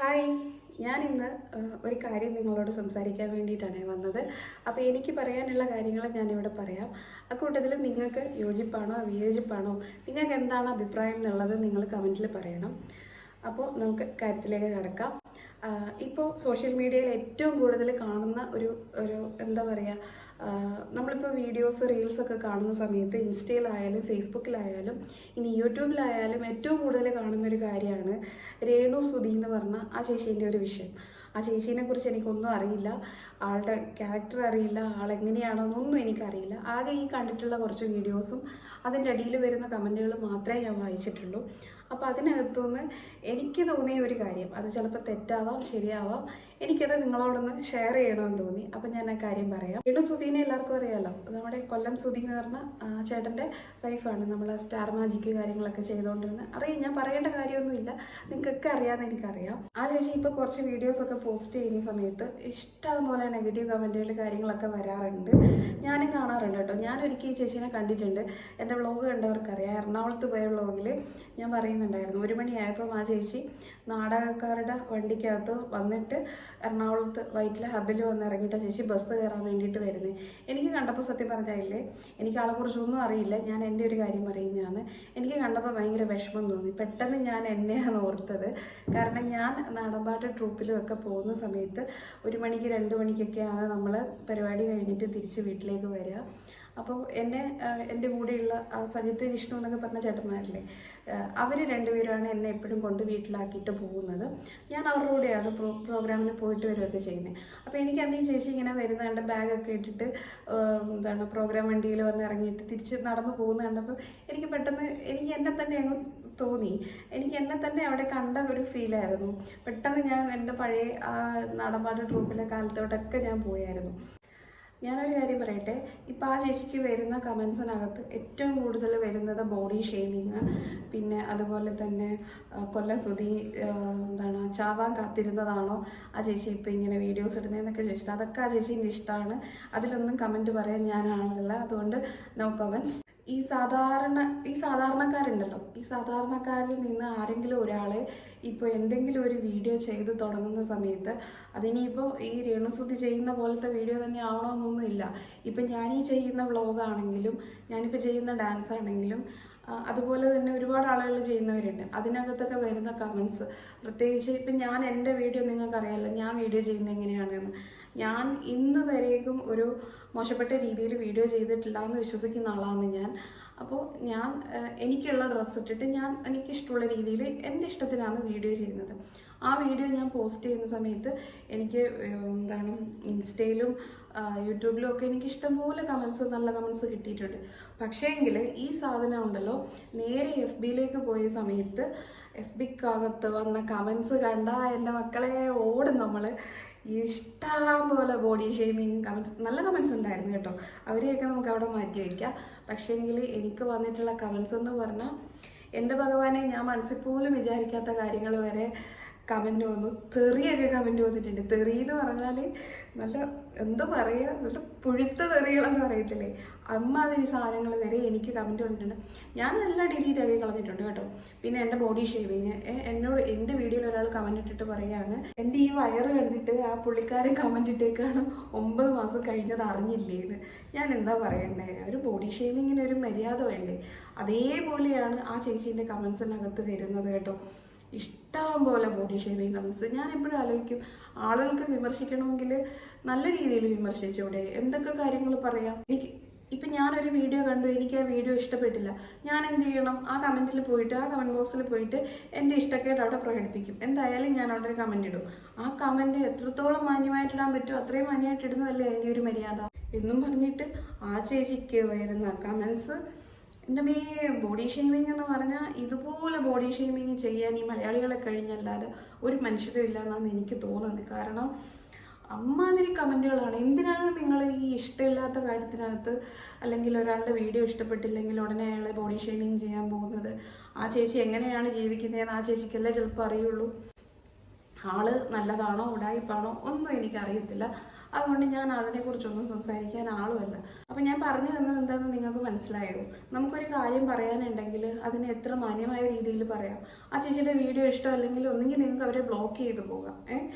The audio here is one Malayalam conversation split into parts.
ഹായ്, ഞാനിന്ന് ഒരു കാര്യം നിങ്ങളോട് സംസാരിക്കാൻ വേണ്ടിയിട്ടാണ് വന്നത്. അപ്പോൾ എനിക്ക് പറയാനുള്ള കാര്യങ്ങൾ ഞാനിവിടെ പറയാം. അക്കൂട്ടത്തിൽ നിങ്ങൾക്ക് യോജിപ്പാണോ വിയോജിപ്പാണോ, നിങ്ങൾക്ക് എന്താണ് അഭിപ്രായം എന്നുള്ളത് നിങ്ങൾ കമൻറ്റിൽ പറയണം. അപ്പോൾ നമുക്ക് കാര്യത്തിലേക്ക് കടക്കാം. ഇപ്പോൾ സോഷ്യൽ മീഡിയയിൽ ഏറ്റവും കൂടുതൽ കാണുന്ന ഒരു ഒരു എന്താ പറയുക, നമ്മളിപ്പോൾ വീഡിയോസ് റീൽസൊക്കെ കാണുന്ന സമയത്ത് ഇൻസ്റ്റയിലായാലും ഫേസ്ബുക്കിലായാലും ഇനി യൂട്യൂബിലായാലും ഏറ്റവും കൂടുതൽ കാണുന്നൊരു കാര്യമാണ് രേണു സുധി എന്ന് പറഞ്ഞ ആ ചേച്ചീൻ്റെ ഒരു വിഷയം. ആ ചേച്ചീനെ കുറിച്ച് എനിക്കൊന്നും അറിയില്ല, ആളുടെ ക്യാരക്ടർ അറിയില്ല, ആളെങ്ങനെയാണെന്നൊന്നും എനിക്കറിയില്ല. ആകെ ഈ കണ്ടിട്ടുള്ള കുറച്ച് വീഡിയോസും അതിൻ്റെ അടിയിൽ വരുന്ന കമൻറ്റുകൾ മാത്രമേ ഞാൻ വായിച്ചിട്ടുള്ളൂ. അപ്പോൾ അതിനകത്തുനിന്ന് എനിക്ക് തോന്നിയ ഒരു കാര്യം, അത് ചിലപ്പോൾ തെറ്റാവാം ശരിയാവാം, എനിക്കത് നിങ്ങളോടൊന്ന് ഷെയർ ചെയ്യണമെന്ന് തോന്നി. അപ്പം ഞാൻ ആ കാര്യം പറയാം. രേണു സുധീനെ എല്ലാവർക്കും അറിയാമല്ലോ, നമ്മുടെ കൊല്ലം സുധി എന്ന് പറഞ്ഞ ചേട്ടൻ്റെ വൈഫാണ്. നമ്മൾ സ്റ്റാർ മാജിക് കാര്യങ്ങളൊക്കെ ചെയ്തുകൊണ്ടിരുന്നത് അറിയാം, ഞാൻ പറയേണ്ട കാര്യമൊന്നുമില്ല, നിങ്ങൾക്കൊക്കെ അറിയാമെന്ന് എനിക്കറിയാം. ആ ചേച്ചി ഇപ്പോൾ കുറച്ച് വീഡിയോസൊക്കെ പോസ്റ്റ് ചെയ്യുന്ന സമയത്ത് ഇഷ്ടംപോലെ നെഗറ്റീവ് കമൻറ്റുകൾ കാര്യങ്ങളൊക്കെ വരാറുണ്ട്. ഞാനും കാണാറുണ്ട് കേട്ടോ. ഞാനൊരിക്കൽ ഈ ചേച്ചീനെ കണ്ടിട്ടുണ്ട്. എൻ്റെ വ്ളോഗ് കണ്ടവർക്കറിയാം. എറണാകുളത്ത് പോയ വ്ളോഗിൽ ഞാൻ പറയുന്നുണ്ടായിരുന്നു, 1 മണിയായപ്പം ആ ചേച്ചി നാടകക്കാരുടെ വണ്ടിക്കകത്ത് വന്നിട്ട് എറണാകുളത്ത് വൈറ്റില ഹബിൽ വന്ന് ഇറങ്ങിയിട്ട് ചേച്ചി ബസ് കയറാൻ വേണ്ടിയിട്ട് വരുന്നത്. എനിക്ക് കണ്ടപ്പോൾ സത്യം പറഞ്ഞാലേ, എനിക്ക് ആളെക്കുറിച്ചൊന്നും അറിയില്ല, ഞാൻ എൻ്റെ ഒരു കാര്യം പറയുന്നതാണ്. എനിക്ക് കണ്ടപ്പോൾ ഭയങ്കര വിഷമം തോന്നി. പെട്ടെന്ന് ഞാൻ എന്നെയാണ് ഓർത്തത്. കാരണം ഞാൻ നാടൻപാട്ട് ട്രൂപ്പിലും ഒക്കെ പോകുന്ന സമയത്ത് 1 മണിക്ക് 2 മണിക്കൊക്കെയാണ് നമ്മൾ പരിപാടി കഴിഞ്ഞിട്ട് തിരിച്ച് വീട്ടിലേക്ക് വരിക. അപ്പോൾ എൻ്റെ കൂടെയുള്ള സജിത്ത് വിഷ്ണു എന്നൊക്കെ പറഞ്ഞ ചേട്ടന്മാരില്ലേ, അവർ രണ്ടുപേരുമാണ് എന്നെ എപ്പോഴും കൊണ്ട് വീട്ടിലാക്കിയിട്ട് പോകുന്നത്. ഞാൻ അവരുടെ കൂടെയാണ് പ്രോഗ്രാമിന് പോയിട്ട് വരികയൊക്കെ ചെയ്യുന്നത്. അപ്പോൾ എനിക്ക് അന്ന് ഈ ചേച്ചി ഇങ്ങനെ വരുന്ന കണ്ട് ബാഗൊക്കെ ഇട്ടിട്ട് പ്രോഗ്രാം വണ്ടിയിൽ വന്ന് ഇറങ്ങിയിട്ട് തിരിച്ച് നടന്നു പോകുന്ന കണ്ടപ്പോൾ എനിക്ക് പെട്ടെന്ന് എന്നെ തന്നെ അങ്ങ് തോന്നി. എനിക്ക് എന്നെ തന്നെ അവിടെ കണ്ട ഒരു ഫീലായിരുന്നു. പെട്ടെന്ന് ഞാൻ എൻ്റെ പഴയ നാടൻപാട്ട് ട്രൂപ്പിലെ കാലത്തോട്ടൊക്കെ ഞാൻ പോയായിരുന്നു. ഞാനൊരു കാര്യം പറയട്ടെ, ഇപ്പോൾ ആ ചേച്ചിക്ക് വരുന്ന കമൻസിനകത്ത് ഏറ്റവും കൂടുതൽ വരുന്നത് ബോഡി ഷെയ്മിങ്, പിന്നെ അതുപോലെ തന്നെ കൊല്ലം സുധി ചാവാൻ കാത്തിരുന്നതാണോ ആ ചേച്ചി ഇപ്പോൾ ഇങ്ങനെ വീഡിയോസ് ഇടുന്നതെന്നൊക്കെ ചോദിച്ചിട്ട്, അതൊക്കെ ആ ചേച്ചീൻ്റെ ഇഷ്ടമാണ്. അതിലൊന്നും കമൻറ്റ് പറയാൻ ഞാനാണല്ല, അതുകൊണ്ട് നോ കമൻറ്റ്സ്. ഈ സാധാരണക്കാരുണ്ടല്ലോ, ഈ സാധാരണക്കാരിൽ നിന്ന് ആരെങ്കിലും ഒരാളെ ഇപ്പോൾ എന്തെങ്കിലും ഒരു വീഡിയോ ചെയ്ത് തുടങ്ങുന്ന സമയത്ത്, അതിനിപ്പോൾ ഈ രേണുസുധി ചെയ്യുന്ന പോലത്തെ വീഡിയോ തന്നെ ആവണമെന്നൊന്നുമില്ല. ഇപ്പം ഞാനീ ചെയ്യുന്ന വ്ളോഗാണെങ്കിലും ഞാനിപ്പോൾ ചെയ്യുന്ന ഡാൻസ് ആണെങ്കിലും അതുപോലെ തന്നെ ഒരുപാട് ആളുകൾ ചെയ്യുന്നവരുണ്ട്. അതിനകത്തൊക്കെ വരുന്ന കമൻസ്, പ്രത്യേകിച്ച് ഇപ്പം ഞാൻ എൻ്റെ വീഡിയോ നിങ്ങൾക്കറിയാമല്ലോ, ഞാൻ വീഡിയോ ചെയ്യുന്നത് എങ്ങനെയാണെന്ന്. ഞാൻ ഇന്ന് വരേക്കും ഒരു മോശപ്പെട്ട രീതിയിൽ വീഡിയോ ചെയ്തിട്ടില്ല എന്ന് വിശ്വസിക്കുന്ന ആളാണ് ഞാൻ. അപ്പോൾ ഞാൻ എനിക്കുള്ള ഡ്രസ്സ് ഇട്ടിട്ട് ഞാൻ എനിക്കിഷ്ടമുള്ള രീതിയിൽ എൻ്റെ ഇഷ്ടത്തിനാണ് വീഡിയോ ചെയ്യുന്നത്. ആ വീഡിയോ ഞാൻ പോസ്റ്റ് ചെയ്യുന്ന സമയത്ത് എനിക്ക് ഇൻസ്റ്റയിലും യൂട്യൂബിലും ഒക്കെ എനിക്ക് ഇഷ്ടംപോലെ നല്ല കമൻസ് കിട്ടിയിട്ടുണ്ട്. പക്ഷേ എങ്കിൽ ഈ സാധനം ഉണ്ടല്ലോ, നേരെ FBയിലേക്ക് പോയ സമയത്ത് FBക്കകത്ത് വന്ന കമൻസ് കണ്ടാൽ എൻ്റെ മക്കളെ ഓടും നമ്മൾ. ഇഷ്ടം പോലെ ബോഡി ഷെയ്മിങ് കമൻസ്, നല്ല കമൻസ് ഉണ്ടായിരുന്നു കേട്ടോ, അവരെയൊക്കെ നമുക്ക് അവിടെ മാറ്റി വയ്ക്കാം. പക്ഷേങ്കിൽ എനിക്ക് വന്നിട്ടുള്ള കമൻസ് എന്ന് പറഞ്ഞാൽ, എൻ്റെ ഭഗവാനെ, ഞാൻ മനസ്സിൽ പോലും വിചാരിക്കാത്ത കാര്യങ്ങൾ വരെ കമൻറ്റ് വന്നു. തെറിയൊക്കെ കമൻറ്റ് വന്നിട്ടുണ്ട്. തെറി എന്ന് പറഞ്ഞാൽ നല്ല എന്താ പറയുക, നല്ല പുഴുത്ത തെറികളെന്ന് പറയത്തില്ലേ, അമ്മാതിരി സാധനങ്ങൾ വരെ എനിക്ക് കമൻറ്റ് വന്നിട്ടുണ്ട്. ഞാനെല്ലാം ഡിലീറ്റ് ആക്കി കളഞ്ഞിട്ടുണ്ട് കേട്ടോ. പിന്നെ എൻ്റെ ബോഡി ഷേവിങ്, എന്നോട് എൻ്റെ വീഡിയോയിൽ ഒരാൾ കമൻറ്റ് ഇട്ടിട്ട് പറയുകയാണ്, എൻ്റെ ഈ വയറ് കണ്ടിട്ട് ആ പുള്ളിക്കാരൻ കമൻറ്റ് ഇട്ടേക്കാണ് 9 മാസം കഴിഞ്ഞത് അറിഞ്ഞില്ലേന്ന്. ഞാൻ എന്താ പറയണ്ടേ, ഒരു ബോഡി ഷേവിങ്ങിന് ഒരു മര്യാദ വേണ്ടേ? അതേപോലെയാണ് ആ ചേച്ചീൻ്റെ കമൻസിനകത്ത് വരുന്നത് കേട്ടോ. ഇഷ്ടം പോലെ ബോഡി ഷേവിങ് കമൻസ്. ഞാൻ എപ്പോഴും ആലോചിക്കും, ആളുകൾക്ക് വിമർശിക്കണമെങ്കിൽ നല്ല രീതിയിൽ വിമർശിച്ചൂടെ, എന്തൊക്കെ കാര്യങ്ങൾ പറയാം. ഇപ്പം ഞാനൊരു വീഡിയോ കണ്ടു, എനിക്ക് ആ വീഡിയോ ഇഷ്ടപ്പെട്ടില്ല, ഞാൻ എന്ത് ചെയ്യണം? ആ കമൻറ്റിൽ പോയിട്ട്, ആ കമൻറ്റ് ബോക്സിൽ പോയിട്ട് എൻ്റെ ഇഷ്ടക്കേട് അവിടെ പ്രകടിപ്പിക്കും. എന്തായാലും ഞാൻ അവിടെ ഒരു കമൻറ്റ് ഇടും. ആ കമൻറ്റ് എത്രത്തോളം മാന്യമായിട്ടിടാൻ പറ്റുമോ അത്രയും മാന്യമായിട്ട് ഇടുന്നതല്ലേ അതിൻ്റെ ഒരു മര്യാദ എന്നും പറഞ്ഞിട്ട് ആ ചേച്ചിക്ക് വരുന്ന കമൻസ്, എൻ്റെ ബോഡി ഷെയ്മിങ് എന്ന് പറഞ്ഞാൽ, ഇതുപോലെ ബോഡി ഷെയ്മിങ് ചെയ്യാൻ ഈ മലയാളികളെ കഴിഞ്ഞല്ലാതെ ഒരു മനുഷ്യരും ഇല്ല എന്നാണ് എനിക്ക് തോന്നുന്നത്. കാരണം അമ്മാതിരി കമൻറ്റുകളാണ്. എന്തിനാണ് നിങ്ങൾ ഈ ഇഷ്ടമില്ലാത്ത കാര്യത്തിനകത്ത്, അല്ലെങ്കിൽ ഒരാളുടെ വീഡിയോ ഇഷ്ടപ്പെട്ടില്ലെങ്കിൽ ഉടനെ അയാളെ ബോഡി ഷെയ്മിങ് ചെയ്യാൻ പോകുന്നത്? ആ ചേച്ചി എങ്ങനെയാണ് ജീവിക്കുന്നതെന്ന് ആ ചേച്ചിക്കല്ലേ ചിലപ്പോൾ അറിയുള്ളൂ. ആള് നല്ലതാണോ ഉടായിപ്പാണോ ഒന്നും എനിക്കറിയത്തില്ല. അതുകൊണ്ട് ഞാൻ അതിനെക്കുറിച്ചൊന്നും സംസാരിക്കാൻ ആളുമല്ല. അപ്പം ഞാൻ പറഞ്ഞു തന്നത് എന്താണെന്ന് നിങ്ങൾക്ക് മനസ്സിലായോ? നമുക്കൊരു കാര്യം പറയാനുണ്ടെങ്കിൽ അതിനെ എത്ര മാന്യമായ രീതിയിൽ പറയാം. ആ ചേച്ചിയുടെ വീഡിയോ ഇഷ്ടമല്ലെങ്കിൽ ഒന്നെങ്കിൽ നിങ്ങൾക്ക് അവരെ ബ്ലോക്ക് ചെയ്ത് പോകാം,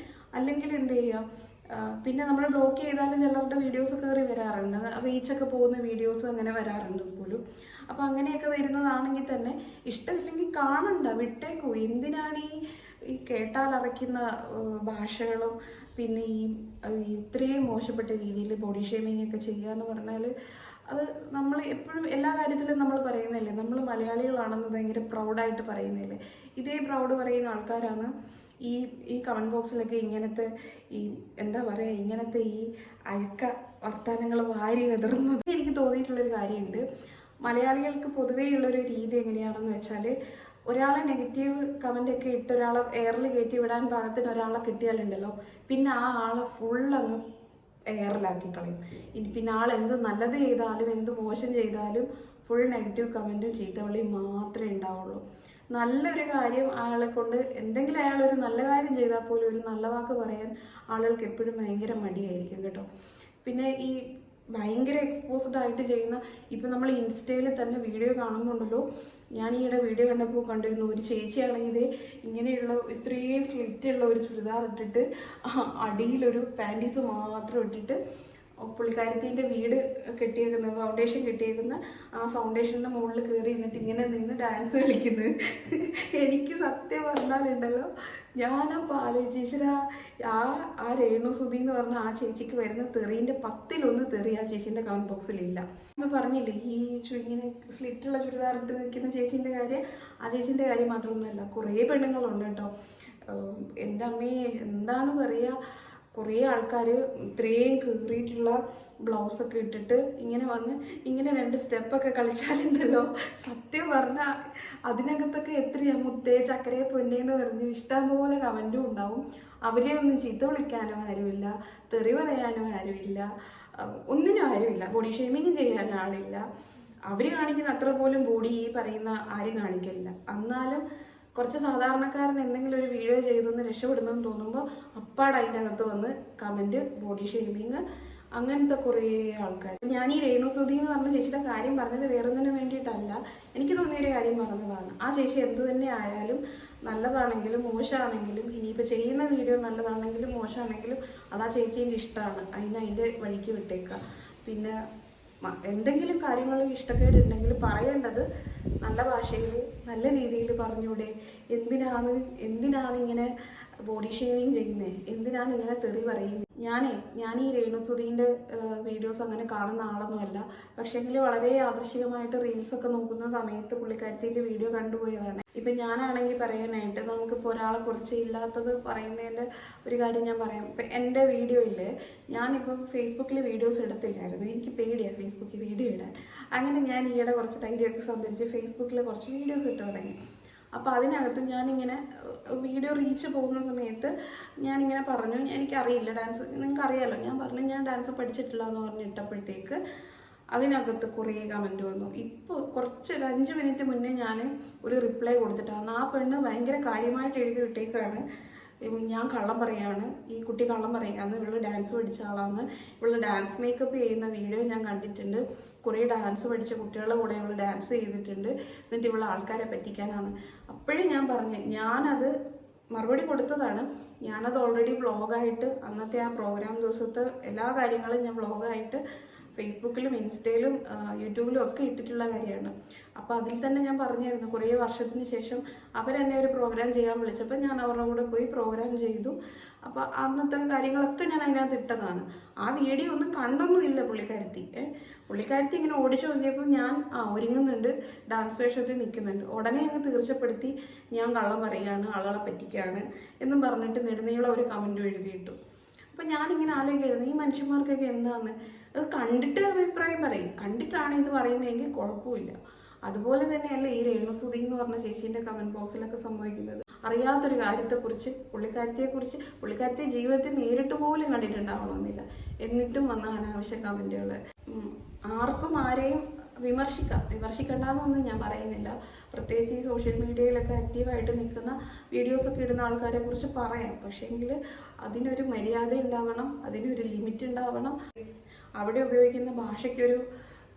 അല്ലെങ്കിൽ എന്ത് ചെയ്യാം, പിന്നെ നമ്മൾ ബ്ലോക്ക് ചെയ്താലും ചിലരുടെ വീഡിയോസ് കയറി വരാറുണ്ട്, റീച്ചൊക്കെ പോകുന്ന വീഡിയോസ് അങ്ങനെ വരാറുണ്ട് പോലും. അപ്പം അങ്ങനെയൊക്കെ വരുന്നതാണെങ്കിൽ തന്നെ ഇഷ്ടമില്ലെങ്കിൽ കാണണ്ട, വിട്ടേക്കൂ. എന്തിനാണ് ഈ കേട്ടാലറയ്ക്കുന്ന ഭാഷകളും പിന്നെ ഇത്രയും മോശപ്പെട്ട രീതിയിൽ ബോഡി ഷേമിങ് ഒക്കെ ചെയ്യുക എന്ന് പറഞ്ഞാൽ അത് നമ്മൾ എപ്പോഴും എല്ലാ കാര്യത്തിലും നമ്മൾ പറയുന്നില്ലേ, നമ്മൾ മലയാളികളാണെന്ന് ഭയങ്കര പ്രൗഡായിട്ട് പറയുന്നില്ലേ. ഇതേ പ്രൗഡ് പറയുന്ന ആൾക്കാരാണ് ഈ കമൻറ്റ് ബോക്സിലൊക്കെ ഇങ്ങനത്തെ എന്താ പറയുക, ഇങ്ങനത്തെ അഴുക്ക വർത്തമാനങ്ങൾ വാരി വിതറുന്നത്. എനിക്ക് തോന്നിയിട്ടുള്ളൊരു കാര്യമുണ്ട്, മലയാളികൾക്ക് പൊതുവേയുള്ളൊരു രീതി എങ്ങനെയാണെന്ന് വെച്ചാൽ, ഒരാളെ നെഗറ്റീവ് കമൻ്റൊക്കെ ഇട്ട് ഒരാളെ എയറിൽ കയറ്റി വിടാൻ പാകത്തിന് ഒരാളെ കിട്ടിയാലുണ്ടല്ലോ, പിന്നെ ആ ആളെ ഫുള്ളങ്ങ് എയറിലാക്കി കളയും. പിന്നെ ആൾ എന്ത് നല്ലത് ചെയ്താലും എന്ത് മോശം ചെയ്താലും ഫുൾ നെഗറ്റീവ് കമൻറ്റും ചീത്തവിളിയും മാത്രമേ ഉണ്ടാവുള്ളൂ. നല്ലൊരു കാര്യം ആളെ കൊണ്ട് എന്തെങ്കിലും അയാളൊരു നല്ല കാര്യം ചെയ്താൽ പോലും ഒരു നല്ല വാക്ക് പറയാൻ ആളുകൾക്ക് എപ്പോഴും ഭയങ്കര മടിയായിരിക്കും കേട്ടോ. പിന്നെ ഭയങ്കര എക്സ്പോസ്ഡ് ആയിട്ട് ചെയ്യുന്ന, ഇപ്പം നമ്മൾ ഇൻസ്റ്റയിൽ തന്നെ വീഡിയോ കാണുന്നുണ്ടല്ലോ, ഞാൻ ഈയിടെ വീഡിയോ കണ്ടപ്പോൾ കണ്ടിരുന്നു, ഒരു ചേച്ചിയാണെങ്കിൽ ഇങ്ങനെയുള്ള ഇത്രയും സ്ലിറ്റുള്ള ഒരു ചുരിദാർ ഇട്ടിട്ട് അടിയിലൊരു പാൻറ്റീസ് മാത്രം ഇട്ടിട്ട് പുള്ളിക്കാരത്തിൻ്റെ വീട് കെട്ടിയേക്കുന്ന ഫൗണ്ടേഷൻ കെട്ടിയേക്കുന്ന ആ ഫൗണ്ടേഷൻ്റെ മുകളിൽ കയറി നിന്നിട്ട് ഇങ്ങനെ നിന്ന് ഡാൻസ് കളിക്കുന്നത്. എനിക്ക് സത്യം പറഞ്ഞാലുണ്ടല്ലോ, ഞാനപ്പോൾ ആലോചിച്ചാ ആ രേണുസുതി എന്ന് പറഞ്ഞ ആ ചേച്ചിക്ക് വരുന്ന തെറീൻ്റെ 10-1 തെറി ആ ചേച്ചീൻ്റെ കമൻറ്റ് ബോക്സിലില്ല. ഇപ്പം പറഞ്ഞില്ലേ, ഇങ്ങനെ സ്ലിറ്റുള്ള ചുരിദാറിട്ട് നിൽക്കുന്ന ചേച്ചീൻ്റെ കാര്യം, ആ ചേച്ചീൻ്റെ കാര്യം മാത്രമൊന്നുമല്ല, കുറേ പെണ്ണുങ്ങളുണ്ട് കേട്ടോ. എൻ്റെ അമ്മയെ എന്താണ് പറയുക, കുറേ ആൾക്കാർ ഇത്രയും കീറിയിട്ടുള്ള ബ്ലൗസൊക്കെ ഇട്ടിട്ട് ഇങ്ങനെ വന്ന് ഇങ്ങനെ 2 സ്റ്റെപ്പൊക്കെ കളിച്ചാലുണ്ടല്ലോ, സത്യം പറഞ്ഞാൽ അതിനകത്തൊക്കെ എത്രയാണ് മുത്തേ ചക്കരയെ പൊന്നേന്ന് പറഞ്ഞു ഇഷ്ടംപോലെ കമൻറ്റും ഉണ്ടാവും. അവരെ ഒന്നും ചീത്ത വിളിക്കാനും ആരുമില്ല, തെറി പറയാനും ആരുമില്ല, ഒന്നിനും ആരുമില്ല, ബോഡി ഷേമിങ് ചെയ്യാനും ആളില്ല. അവർ കാണിക്കുന്ന അത്ര പോലും ബോഡി പറയുന്ന ആരും കാണിക്കില്ല. എന്നാലും കുറച്ച് സാധാരണക്കാരൻ എന്തെങ്കിലും ഒരു വീഡിയോ ചെയ്തൊന്ന് രക്ഷപ്പെടുന്നെന്ന് തോന്നുമ്പോൾ അപ്പാട് അതിൻ്റെ അകത്ത് വന്ന് കമൻറ്റ്, ബോഡി ഷേമിങ്, അങ്ങനത്തെ കുറേ ആൾക്കാർ. ഞാൻ ഈ രേണുസുതി എന്ന് പറഞ്ഞ ചേച്ചിയുടെ കാര്യം പറഞ്ഞത് വേറൊന്നിനും വേണ്ടിയിട്ടല്ല, എനിക്ക് തോന്നിയൊരു കാര്യം പറഞ്ഞതാണ്. ആ ചേച്ചി എന്ത് തന്നെ ആയാലും, നല്ലതാണെങ്കിലും മോശമാണെങ്കിലും, ഇനിയിപ്പോൾ ചെയ്യുന്ന വീഡിയോ നല്ലതാണെങ്കിലും മോശമാണെങ്കിലും അത് ആ ചേച്ചീൻ്റെ ഇഷ്ടമാണ്, അതിൻ്റെ വഴിക്ക് വിട്ടേക്കുക. പിന്നെ എന്തെങ്കിലും കാര്യങ്ങൾ ഇഷ്ടക്കേടുണ്ടെങ്കിൽ പറയേണ്ടത് നല്ല ഭാഷയിൽ നല്ല രീതിയിൽ പറഞ്ഞൂടെ. എന്തിനാണ് ഇങ്ങനെ ബോഡി ഷേവിങ് ചെയ്യുന്നത്, എന്തിനാണ് ഇങ്ങനെ തെറി പറയുന്നത്? ഞാൻ ഈ രേണുസുധീൻ്റെ വീഡിയോസ് അങ്ങനെ കാണുന്ന ആളൊന്നുമല്ല, പക്ഷേങ്കിൽ വളരെ ആകർഷകമായിട്ട് റീൽസൊക്കെ നോക്കുന്ന സമയത്ത് പുള്ളിക്കാരത്തിൻ്റെ വീഡിയോ കണ്ടുപോയതാണ്. ഇപ്പം ഞാനാണെങ്കിൽ പറയാനായിട്ട്, നമുക്കിപ്പോൾ ഒരാളെ കുറിച്ച് ഇല്ലാത്തത് പറയുന്നതിൻ്റെ ഒരു കാര്യം ഞാൻ പറയാം. ഇപ്പം എൻ്റെ വീഡിയോയിൽ ഞാനിപ്പം ഫേസ്ബുക്കിൽ വീഡിയോസ് എടുത്തില്ലായിരുന്നു, എനിക്ക് പേടിയാണ് ഫേസ്ബുക്കിൽ വീഡിയോ ഇടാൻ. അങ്ങനെ ഞാൻ ഈയിടെ കുറച്ച് ധൈര്യമൊക്കെ സംഭരിച്ച് ഫേസ്ബുക്കിൽ കുറച്ച് വീഡിയോസ് ഇട്ട് തുടങ്ങി. അപ്പോൾ അതിനകത്ത് ഞാനിങ്ങനെ വീഡിയോ റീച്ച് പോകുന്ന സമയത്ത് ഞാനിങ്ങനെ പറഞ്ഞു, എനിക്കറിയില്ല ഡാൻസ്, നിങ്ങൾക്കറിയാമല്ലോ, ഞാൻ പറഞ്ഞു ഞാൻ ഡാൻസ് പഠിച്ചിട്ടില്ല എന്ന് പറഞ്ഞ് ഇട്ടപ്പോഴത്തേക്ക് അതിനകത്ത് കുറേ കമൻറ്റ് വന്നു. ഇപ്പോൾ കുറച്ച് 5 മിനിറ്റ് മുന്നേ ഞാൻ ഒരു റിപ്ലൈ കൊടുത്തിട്ടാണ്. ആ പെണ്ണ് ഭയങ്കര കാര്യമായിട്ട് എഴുതി വിട്ടേക്കാണ്, ഞാൻ കള്ളം പറയാണ്, ഈ കുട്ടി കള്ളം പറയുകയാണ്, ഇവള് ഡാൻസ് പഠിച്ച ആളാണ്, ഇവള് ഡാൻസ് മേക്കപ്പ് ചെയ്യുന്ന വീഡിയോ ഞാൻ കണ്ടിട്ടുണ്ട്, കുറേ ഡാൻസ് പഠിച്ച കുട്ടികളുടെ കൂടെ ഇവള് ഡാൻസ് ചെയ്തിട്ടുണ്ട്, എന്നിട്ട് ഇവള് ആൾക്കാരെ പറ്റിക്കാനാണ്. അപ്പോഴേ ഞാൻ പറഞ്ഞു, ഞാനത് മറുപടി കൊടുത്തതാണ്, ഞാനത് ഓൾറെഡി വ്ളോഗായിട്ട് അന്നത്തെ ആ പ്രോഗ്രാം ദിവസത്തെ എല്ലാ കാര്യങ്ങളും ഞാൻ വ്ളോഗായിട്ട് ഫേസ്ബുക്കിലും ഇൻസ്റ്റയിലും യൂട്യൂബിലും ഒക്കെ ഇട്ടിട്ടുള്ള കാര്യമാണ്. അപ്പോൾ അതിൽ തന്നെ ഞാൻ പറഞ്ഞായിരുന്നു, കുറേ വർഷത്തിന് ശേഷം അവരെന്നെ ഒരു പ്രോഗ്രാം ചെയ്യാൻ വിളിച്ചപ്പോൾ ഞാൻ അവരുടെ കൂടെ പോയി പ്രോഗ്രാം ചെയ്തു. അപ്പോൾ അന്നത്തെ കാര്യങ്ങളൊക്കെ ഞാൻ അതിനകത്ത് ഇട്ടതാണ്. ആ വീഡിയോ ഒന്നും കണ്ടൊന്നുമില്ല പുള്ളിക്കാരത്തി ഇങ്ങനെ ഓടിച്ചു നോക്കിയപ്പോൾ ഞാൻ ഒരുങ്ങുന്നുണ്ട്, ഡാൻസ് വേഷത്തിൽ നിൽക്കുന്നുണ്ട്, ഉടനെ അങ്ങ് തീർച്ചപ്പെടുത്തി ഞാൻ കള്ളം പറയുകയാണ്, ആളുകളെ പറ്റിക്കുകയാണ് എന്നും പറഞ്ഞിട്ട് നെടുനീളം ഒരു കമൻറ്റും എഴുതിയിട്ടു. അപ്പം ഞാനിങ്ങനെ ആലോചിക്കായിരുന്നു, ഈ മനുഷ്യന്മാർക്കൊക്കെ എന്താന്ന്, അത് കണ്ടിട്ട് അഭിപ്രായം പറയും, കണ്ടിട്ടാണ് ഇത് പറയുന്നതെങ്കിൽ കുഴപ്പമില്ല. അതുപോലെ തന്നെയല്ല ഈ രേണുസുതി എന്ന് പറഞ്ഞ ചേച്ചീൻ്റെ കമൻറ്റ് ബോക്സിലൊക്കെ സംഭവിക്കുന്നത്. അറിയാത്തൊരു കാര്യത്തെക്കുറിച്ച് പുള്ളിക്കാരത്തെ ജീവിതത്തിൽ നേരിട്ട് പോലും കണ്ടിട്ടുണ്ടാവണമെന്നില്ല, എന്നിട്ടും വന്ന അനാവശ്യ കമൻറ്റുകൾ. ആർക്കും ആരെയും വിമർശിക്കണ്ടെന്നൊന്നും ഞാൻ പറയുന്നില്ല. പ്രത്യേകിച്ച് ഈ സോഷ്യൽ മീഡിയയിലൊക്കെ ആക്റ്റീവായിട്ട് നിൽക്കുന്ന വീഡിയോസൊക്കെ ഇടുന്ന ആൾക്കാരെ കുറിച്ച് പറയാം. പക്ഷേങ്കിൽ അതിനൊരു മര്യാദ ഉണ്ടാവണം, അതിനൊരു ലിമിറ്റ് ഉണ്ടാവണം. അവിടെ ഉപയോഗിക്കുന്ന ഭാഷയ്ക്കൊരു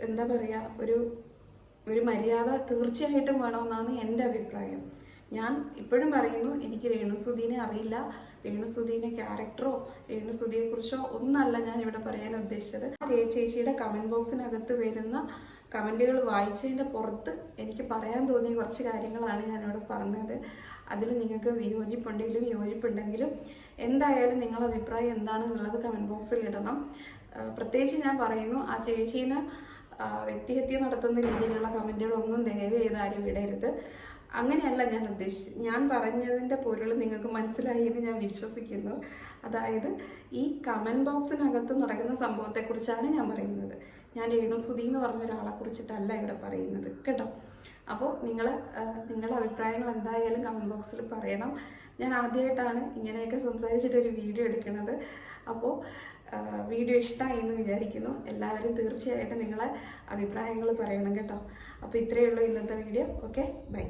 എന്താ പറയുക, ഒരു മര്യാദ തീർച്ചയായിട്ടും വേണമെന്നാണ് എൻ്റെ അഭിപ്രായം. ഞാൻ ഇപ്പോഴും പറയുന്നു, എനിക്ക് രേണുസുധീനെ അറിയില്ല. രേണുസുധീൻ്റെ ക്യാരക്ടറോ രേണുസുധിയെക്കുറിച്ചോ ഒന്നല്ല ഞാൻ ഇവിടെ പറയാൻ ഉദ്ദേശിച്ചത്. ചേച്ചിയുടെ കമൻറ്റ് ബോക്സിനകത്ത് വരുന്ന കമൻറ്റുകൾ വായിച്ചതിൻ്റെ പുറത്ത് എനിക്ക് പറയാൻ തോന്നിയ കുറച്ച് കാര്യങ്ങളാണ് ഞാനിവിടെ പറഞ്ഞത്. അതിൽ നിങ്ങൾക്ക് വിയോജിപ്പുണ്ടെങ്കിലും എന്തായാലും നിങ്ങളുടെ അഭിപ്രായം എന്താണെന്നുള്ളത് കമൻറ്റ് ബോക്സിൽ ഇടണം. പ്രത്യേകിച്ച് ഞാൻ പറയുന്നു, ആ ചേച്ചീനെ വ്യക്തിഹത്യ നടത്തുന്ന രീതിയിലുള്ള കമൻറ്റുകളൊന്നും ദയവ് ചെയ്ത് ആരും ഇടരുത്. അങ്ങനെയല്ല ഞാൻ ഉദ്ദേശിച്ചത്. ഞാൻ പറഞ്ഞതിൻ്റെ പൊരുൾ നിങ്ങൾക്ക് മനസ്സിലായി എന്ന് ഞാൻ വിശ്വസിക്കുന്നു. അതായത് ഈ കമൻറ്റ് ബോക്സിനകത്ത് നടക്കുന്ന സംഭവത്തെക്കുറിച്ചാണ് ഞാൻ പറയുന്നത്. ഞാൻ രേണുസുധി എന്ന് പറഞ്ഞ ഒരാളെ കുറിച്ചിട്ടല്ല ഇവിടെ പറയുന്നത് കേട്ടോ. അപ്പോൾ നിങ്ങളുടെ അഭിപ്രായങ്ങൾ എന്തായാലും കമൻറ്റ് ബോക്സിൽ പറയണം. ഞാൻ ആദ്യമായിട്ടാണ് ഇങ്ങനെയൊക്കെ സംസാരിച്ചിട്ടൊരു വീഡിയോ എടുക്കുന്നത്. അപ്പോൾ വീഡിയോ ഇഷ്ടമായി എന്ന് വിചാരിക്കുന്നു. എല്ലാവരും തീർച്ചയായിട്ടും നിങ്ങളെ അഭിപ്രായങ്ങൾ പറയണം കേട്ടോ. അപ്പോൾ ഇത്രയേ ഉള്ളൂ ഇന്നത്തെ വീഡിയോ. Okay, by.